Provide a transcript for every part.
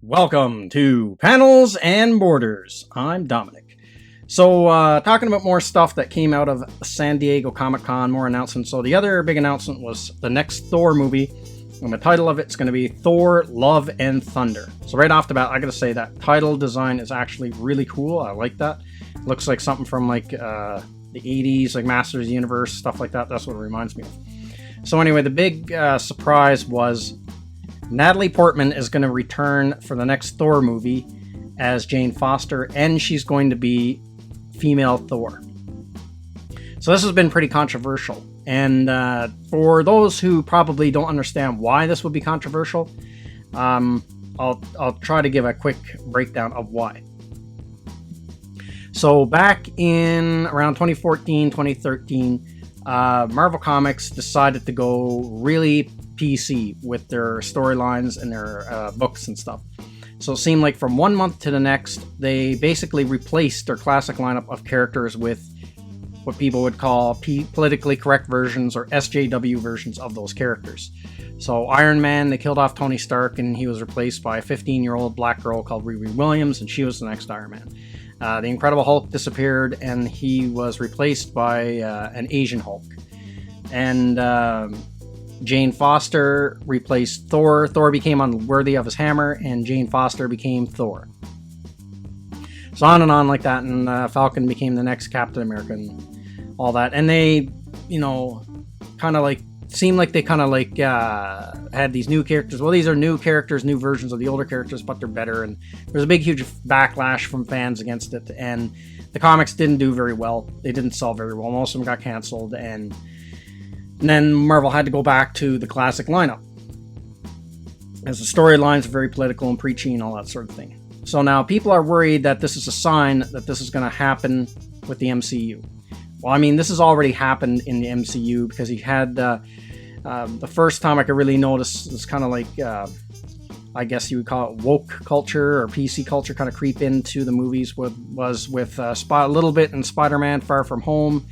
Welcome to Panels and Borders. I'm Dominic. So, talking about more stuff that came out of San Diego Comic-Con, more announcements. So, the other big announcement was the next Thor movie, and the title of it's going to be Thor, Love and Thunder. So, right off the bat, I gotta say that title design is actually really cool. I like that. It looks like something from like the 80s, like Masters of the Universe, stuff like that. That's what it reminds me of. So, anyway, the big surprise was Natalie Portman is going to return for the next Thor movie as Jane Foster, and she's going to be female Thor. So this has been pretty controversial, and for those who probably don't understand why this would be controversial, I'll try to give a quick breakdown of why. So back in around 2014, 2013, Marvel Comics decided to go really PC with their storylines and their books and stuff. So it seemed like from one month to the next, they basically replaced their classic lineup of characters with what people would call politically correct versions or SJW versions of those characters. So Iron Man, they killed off Tony Stark and he was replaced by a 15-year-old black girl called Riri Williams, and she was the next Iron Man. The Incredible Hulk disappeared and he was replaced by an Asian Hulk. And Jane Foster replaced Thor. Thor became unworthy of his hammer, and Jane Foster became Thor. So on and on like that, and Falcon became the next Captain America and all that. And they, kind of like, seemed like they kind of like had these new characters. Well, these are new characters, new versions of the older characters, but they're better. And there's a big, huge backlash from fans against it. And the comics didn't do very well. They didn't sell very well. Most of them got canceled, and then Marvel had to go back to the classic lineup, as the storylines are very political and preachy and all that sort of thing. So now people are worried that this is a sign that this is going to happen with the MCU. Well, I mean, this has already happened in the MCU, because he had the first time I could really notice this kind of like, I guess you would call it woke culture or PC culture kind of creep into the movies was with a little bit in Spider-Man Far From Home,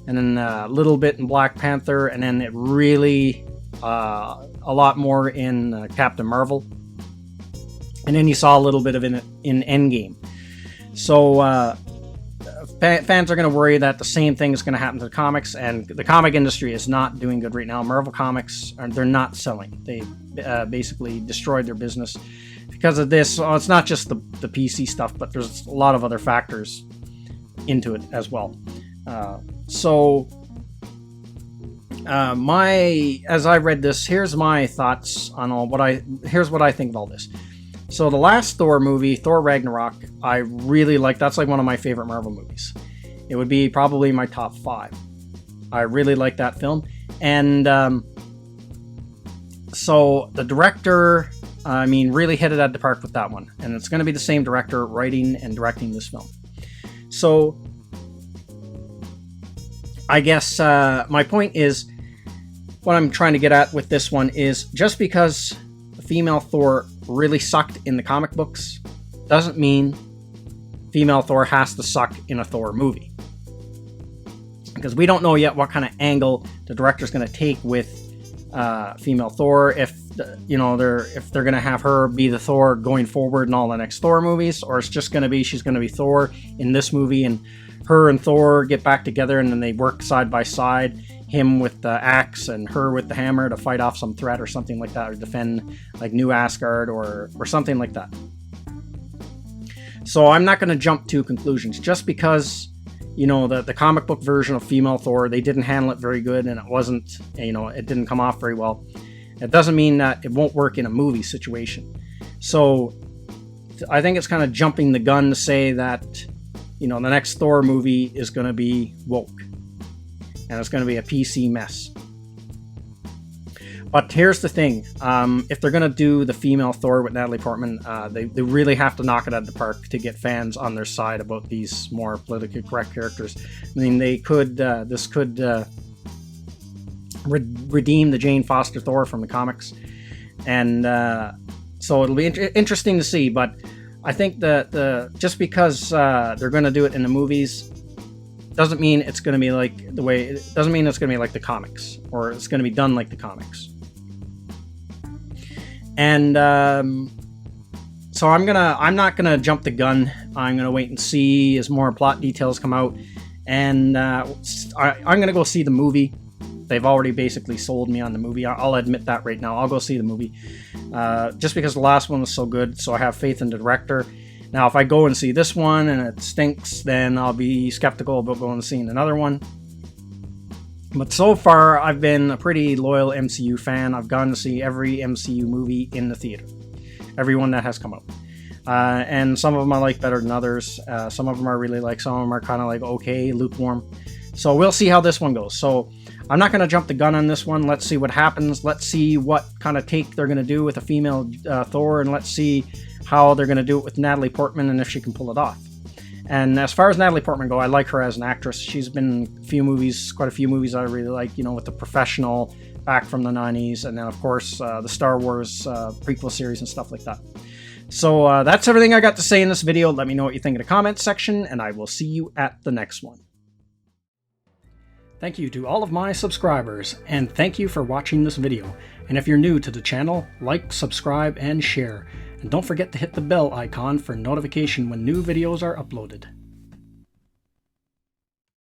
and then a little bit in Black Panther, and then it really a lot more in Captain Marvel, and then you saw a little bit of it in Endgame. So fans are going to worry that the same thing is going to happen to the comics, and the comic industry is not doing good right now. Marvel Comics, they're not selling. They basically destroyed their business because of this. Well, it's not just the PC stuff, but there's a lot of other factors into it as well. As I read this, here's my thoughts on here's what I think of all this. So the last Thor movie, Thor Ragnarok, I really like. That's like one of my favorite Marvel movies. It would be probably my top 5. I really like that film. And so the director, really hit it out of the park with that one. And it's going to be the same director writing and directing this film. So I guess my point is, what I'm trying to get at with this one is, just because the female Thor really sucked in the comic books doesn't mean female Thor has to suck in a Thor movie. Because we don't know yet what kind of angle the director's going to take with female Thor, if they're going to have her be the Thor going forward in all the next Thor movies, or it's just going to be she's going to be Thor in this movie, and her and Thor get back together and then they work side by side, him with the axe and her with the hammer, to fight off some threat or something like that, or defend like New Asgard or something like that. So I'm not going to jump to conclusions just because, the comic book version of female Thor, they didn't handle it very good, and it wasn't, it didn't come off very well. It doesn't mean that it won't work in a movie situation. So I think it's kind of jumping the gun to say that the next Thor movie is going to be woke, and it's going to be a PC mess. But here's the thing. If they're going to do the female Thor with Natalie Portman, they really have to knock it out of the park to get fans on their side about these more politically correct characters. They could, this could redeem the Jane Foster Thor from the comics. And so it'll be interesting to see, but I think that just because they're going to do it in the movies doesn't mean it's going to be like doesn't mean it's going to be like the comics, or it's going to be done like the comics. And So I'm not gonna jump the gun. I'm gonna wait and see as more plot details come out, and I'm gonna go see the movie. They've already basically sold me on the movie. I'll admit that right now. I'll go see the movie, just because the last one was so good. So I have faith in the director. Now, if I go and see this one and it stinks, then I'll be skeptical about going and seeing another one. But so far, I've been a pretty loyal MCU fan. I've gone to see every MCU movie in the theater. Every one that has come out. And some of them I like better than others. Some of them I really like. Some of them are kind of like, okay, lukewarm. So we'll see how this one goes. So I'm not going to jump the gun on this one. Let's see what happens. Let's see what kind of take they're going to do with a female Thor. And let's see how they're going to do it with Natalie Portman and if she can pull it off. And as far as Natalie Portman go, I like her as an actress. She's been in quite a few movies I really like, with The Professional back from the 90s, and then of course the Star Wars prequel series and stuff like that. So that's everything I got to say in this video. Let me know what you think in the comments section, and I will see you at the next one. Thank you to all of my subscribers, and thank you for watching this video. And if you're new to the channel, like, subscribe, and share. And don't forget to hit the bell icon for notification when new videos are uploaded.